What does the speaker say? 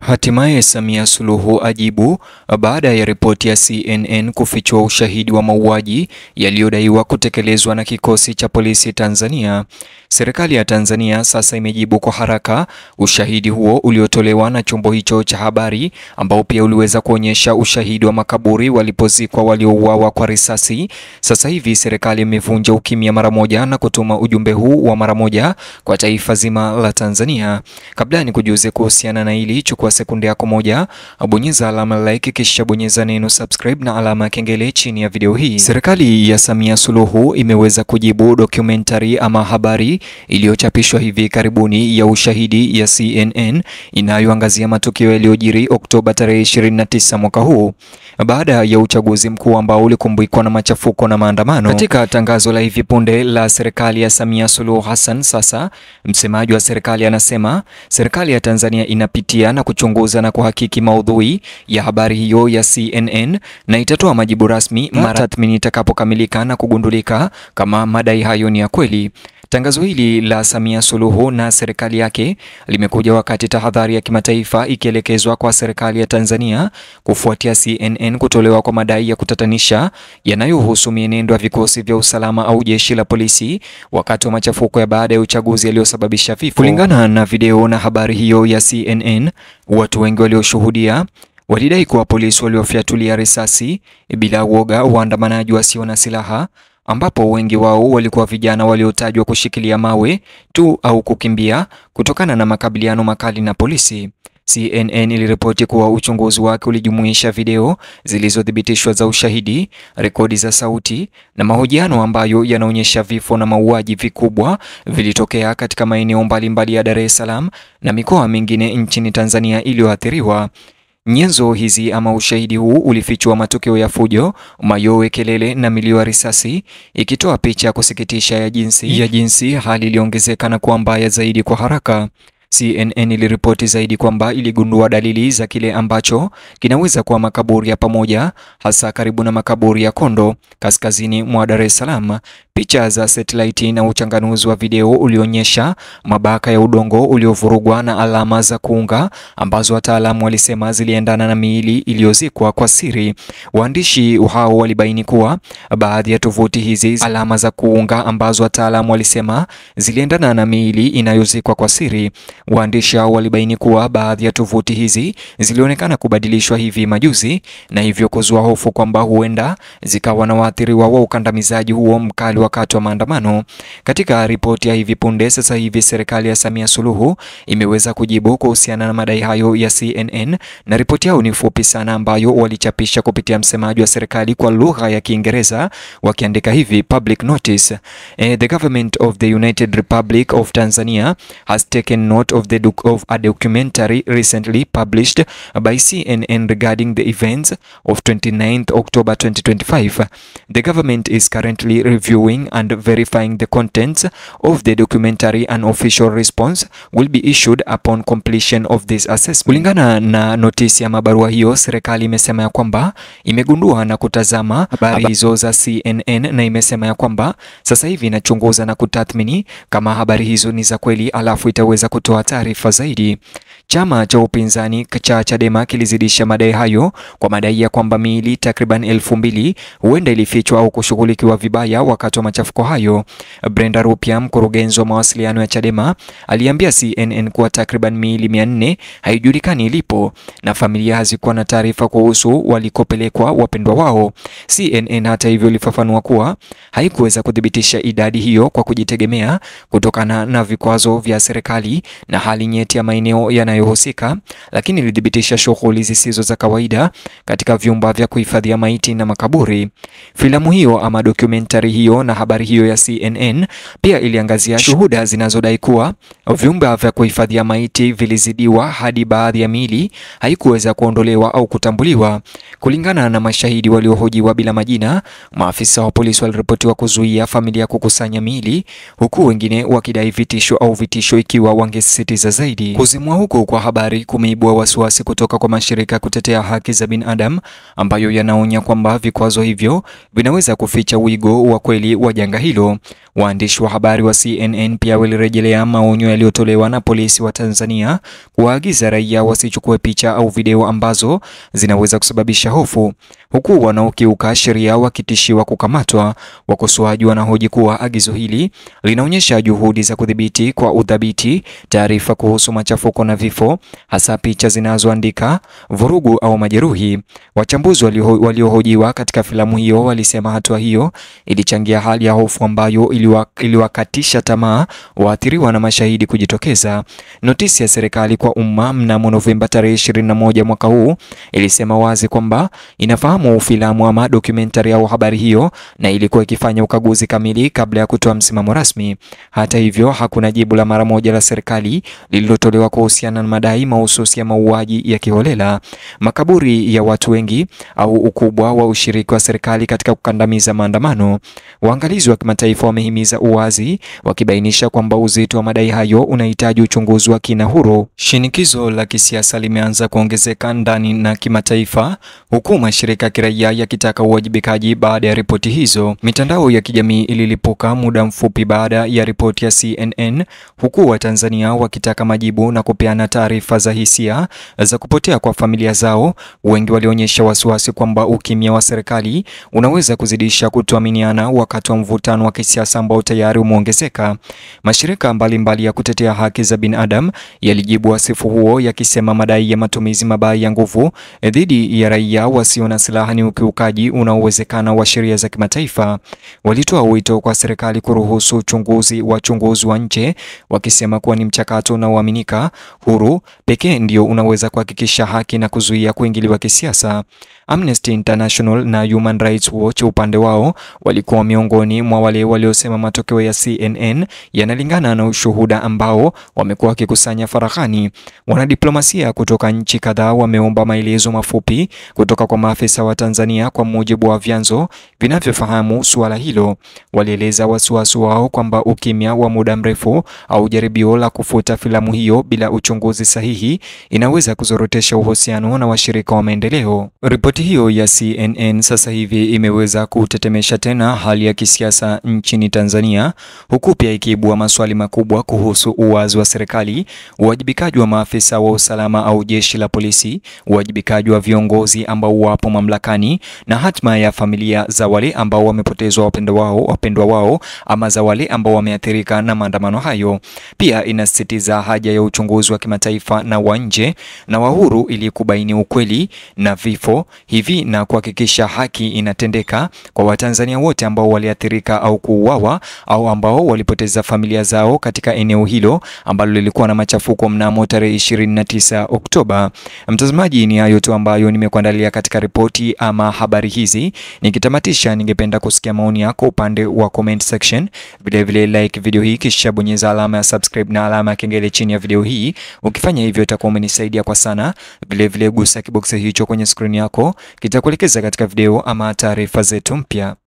Hatimaye Samia Suluhu ajibu baada ya ripoti ya CNN kufichua ushahidi wa mauaji yaliyodaiwa kutekelezwa na kikosi cha polisi Tanzania. Serikali ya Tanzania sasa imejibu kwa haraka ushahidi huo uliotolewa na chombo hicho cha habari, ambao pia uliweza kuonyesha ushahidi wa makaburi walipozikwa waliouawa kwa risasi. Sasa hivi serikali imevunja ukimya mara moja na kutuma ujumbe huu wa mara moja kwa taifa zima la Tanzania. Kabla nikujuze kuhusiana na hili, chukua sekunde yako moja, bonyeza alama like kisha bonyeza neno subscribe na alama ya kengele chini ya video hii. Serikali ya Samia Suluhu imeweza kujibu documentary ama habari iliyochapishwa hivi karibuni ya ushahidi ya CNN inayoangazia matukio yaliyojiri Oktoba tarehe 29 mwaka huu baada ya uchaguzi mkuu ambao ulikumbikwa na machafuko na maandamano. Katika tangazo la hivi punde la serikali ya Samia Suluhu Hassan, sasa msemaji wa serikali anasema serikali ya Tanzania inapitia na kuchunguza na kuhakiki maudhui ya habari hiyo ya CNN na itatoa majibu rasmi mara tathmini itakapokamilika na kugundulika kama madai hayo ni ya kweli. Tangazo hili la Samia Suluhu na serikali yake limekuja wakati tahadhari ya kimataifa ikielekezwa kwa serikali ya Tanzania kufuatia CNN kutolewa kwa madai ya kutatanisha yanayohusu mienendo ya vikosi vya usalama au jeshi la polisi wakati wa machafuko ya baada ya uchaguzi yaliyosababisha vifo. Kulingana na video na habari hiyo ya CNN, watu wengi walioshuhudia walidai kuwa polisi waliofyatulia risasi bila uoga waandamanaji wasio na silaha, ambapo wengi wao walikuwa vijana waliotajwa kushikilia mawe tu au kukimbia kutokana na makabiliano makali na polisi. CNN iliripoti kuwa uchunguzi wake ulijumuisha video zilizothibitishwa za ushahidi, rekodi za sauti na mahojiano ambayo yanaonyesha vifo na mauaji vikubwa vilitokea katika maeneo mbalimbali ya Dar es Salaam na mikoa mingine nchini Tanzania iliyoathiriwa. Nyenzo hizi ama ushahidi huu ulifichua matukio ya fujo, mayowe, kelele na milio ya risasi, ikitoa picha ya kusikitisha ya jinsi hali iliongezeka na kuwa mbaya zaidi kwa haraka. CNN iliripoti zaidi kwamba iligundua dalili za kile ambacho kinaweza kuwa makaburi ya pamoja, hasa karibu na makaburi ya Kondo kaskazini mwa Dar es Salaam. Picha za satellite na uchanganuzi wa video ulionyesha mabaka ya udongo uliovurugwa na alama za kuunga ambazo wataalamu walisema ziliendana na miili iliyozikwa kwa siri. Waandishi hao walibaini kuwa baadhi ya tovuti hizi alama za kuunga ambazo wataalamu walisema ziliendana na miili inayozikwa kwa siri. Waandishi hao walibaini kuwa baadhi ya tovuti hizi zilionekana kubadilishwa hivi majuzi na hivyo kuzua hofu kwamba huenda zikawa na waathiriwa wa ukandamizaji huo mkali wakati wa maandamano. Katika ripoti ya hivi punde, sasa hivi serikali ya Samia Suluhu imeweza kujibu kuhusiana na madai hayo ya CNN, na ripoti yao ni fupi sana ambayo walichapisha kupitia msemaji wa serikali kwa lugha ya Kiingereza wakiandika hivi: Public notice. The government of the United Republic of Tanzania has taken note of a documentary recently published by CNN regarding the events of 29th October 2025. The government is currently reviewing and verifying the contents of the documentary. An official response will be issued upon completion of this assessment. Kulingana na notisi ya mabarua hiyo, serikali imesema ya kwamba imegundua na kutazama habari hizo za CNN na imesema ya kwamba sasa hivi inachunguza na kutathmini kama habari hizo ni za kweli, alafu itaweza kutoa taarifa zaidi. Chama cha upinzani cha Chadema kilizidisha madai hayo kwa madai ya kwamba miili takriban 2000 huenda ilifichwa au kushughulikiwa vibaya wakati wa machafuko hayo. Brenda Rupia, mkurugenzi wa mawasiliano ya Chadema, aliambia CNN kuwa takriban miili 400 haijulikani ilipo na familia hazikuwa na taarifa kuhusu walikopelekwa wapendwa wao. CNN hata hivyo ilifafanua kuwa haikuweza kudhibitisha idadi hiyo kwa kujitegemea kutokana na vikwazo vya serikali na hali nyeti ya maeneo yanayohusika, lakini ilithibitisha shughuli zisizo za kawaida katika vyumba vya kuhifadhia maiti na makaburi. Filamu hiyo ama documentary hiyo na habari hiyo ya CNN pia iliangazia shuhuda zinazodai kuwa vyumba vya kuhifadhia maiti vilizidiwa hadi baadhi ya miili haikuweza kuondolewa au kutambuliwa. Kulingana na mashahidi waliohojiwa bila majina, maafisa wa polisi waliripotiwa kuzuia familia kukusanya miili, huku wengine wakidai vitisho ikiwa alisisitiza zaidi. Kuzimwa huko kwa habari kumeibua wasiwasi kutoka kwa mashirika kutetea haki za binadamu ambayo yanaonya kwamba vikwazo hivyo vinaweza kuficha wigo wa kweli wa janga hilo. Waandishi wa habari wa CNN pia walirejelea maonyo yaliyotolewa na polisi wa Tanzania kuwaagiza raia wasichukue picha au video ambazo zinaweza kusababisha hofu, huku wanaokiuka sheria wakitishiwa kukamatwa. Wakosoaji wanahoji kuwa agizo hili linaonyesha juhudi za kudhibiti kwa udhabiti taarifa kuhusu machafuko na vifo, hasa picha zinazoandika vurugu au majeruhi. Wachambuzi waliohojiwa katika filamu hiyo walisema hatua hiyo ilichangia hali ya hofu ambayo iliwakatisha tamaa waathiriwa na mashahidi kujitokeza. Notisi ya serikali kwa umma mnamo Novemba tarehe 21 mwaka huu ilisema wazi kwamba inafahamu filamu ama documentary au habari hiyo na ilikuwa ikifanya ukaguzi kamili kabla ya kutoa msimamo rasmi. Hata hivyo, hakuna jibu la mara moja la serikali lililotolewa kuhusiana na madai mahususi ya mauaji ya kiholela, makaburi ya watu wengi au ukubwa wa ushiriki wa serikali katika kukandamiza maandamano. Waangalizi wa kimataifa wamehimiza uwazi, wakibainisha kwamba uzito wa madai hayo unahitaji uchunguzi wa kina huru. Shinikizo la kisiasa limeanza kuongezeka ndani na kimataifa, huku mashirika ya kiraia yakitaka uwajibikaji baada ya ripoti hizo. Mitandao ya kijamii ililipuka muda mfupi baada ya ripoti ya CNN, huku Watanzania wakitaka majibu na kupeana taarifa za hisia za kupotea kwa familia zao. Wengi walionyesha wasiwasi kwamba ukimya wa serikali unaweza kuzidisha kutoaminiana wakati wa mvutano wa kisiasa ambao tayari umeongezeka. Mashirika mbalimbali ya kutetea haki za binadamu yalijibu wasifu huo yakisema madai ya matumizi mabaya ya nguvu dhidi ya raia wasio na silaha ni ukiukaji unaowezekana wa sheria za kimataifa. Walitoa wito kwa serikali kuruhusu uchunguzi wa nje, wakisema kuwa ni mchakato unaoaminika, huru pekee ndio unaweza kuhakikisha haki na kuzuia kuingiliwa kisiasa. Amnesty International na Human Rights Watch upande wao walikuwa miongoni mwa wale waliosema matokeo ya CNN yanalingana na ushuhuda ambao wamekuwa wakikusanya faraghani. Wanadiplomasia kutoka nchi kadhaa wameomba maelezo mafupi kutoka kwa maafisa wa Tanzania kwa mujibu wa vyanzo vinavyofahamu suala hilo. Walieleza wasiwasi wao kwamba ukimya wa muda mrefu au jaribio la kufuta filamu hiyo bila uchunguzi sahihi inaweza kuzorotesha uhusiano na washirika wa maendeleo. Ripoti hiyo ya CNN sasa hivi imeweza kutetemesha tena hali ya kisiasa nchini Tanzania, huku pia ikiibua maswali makubwa kuhusu uwazi wa serikali, uwajibikaji wa maafisa wa usalama au jeshi la polisi, uwajibikaji wa viongozi ambao wapo mamlakani na hatma ya familia za wale ambao wamepotezwa wapendwa wao ama za wale ambao wameathirika na maandamano hayo. Pia inasisitiza haja ya uchunguzi wa kimataifa na wa nje na wa huru ili kubaini ukweli na vifo hivi na kuhakikisha haki inatendeka kwa Watanzania wote ambao waliathirika au kuuawa au ambao walipoteza familia zao katika eneo hilo ambalo lilikuwa na machafuko mnamo tarehe 29 Oktoba. Mtazamaji, ni hayo tu ambayo nimekuandalia katika ripoti ama habari hizi. Nikitamatisha, ningependa kusikia maoni yako upande wa comment section. Vile like video hii kisha bonyeza alama ya subscribe na alama ya kengele chini ya video hii. Ukifanya hivyo utakuwa umenisaidia kwa sana. Vile gusa kiboksi hicho kwenye screen yako, kitakuelekeza katika video ama taarifa zetu mpya.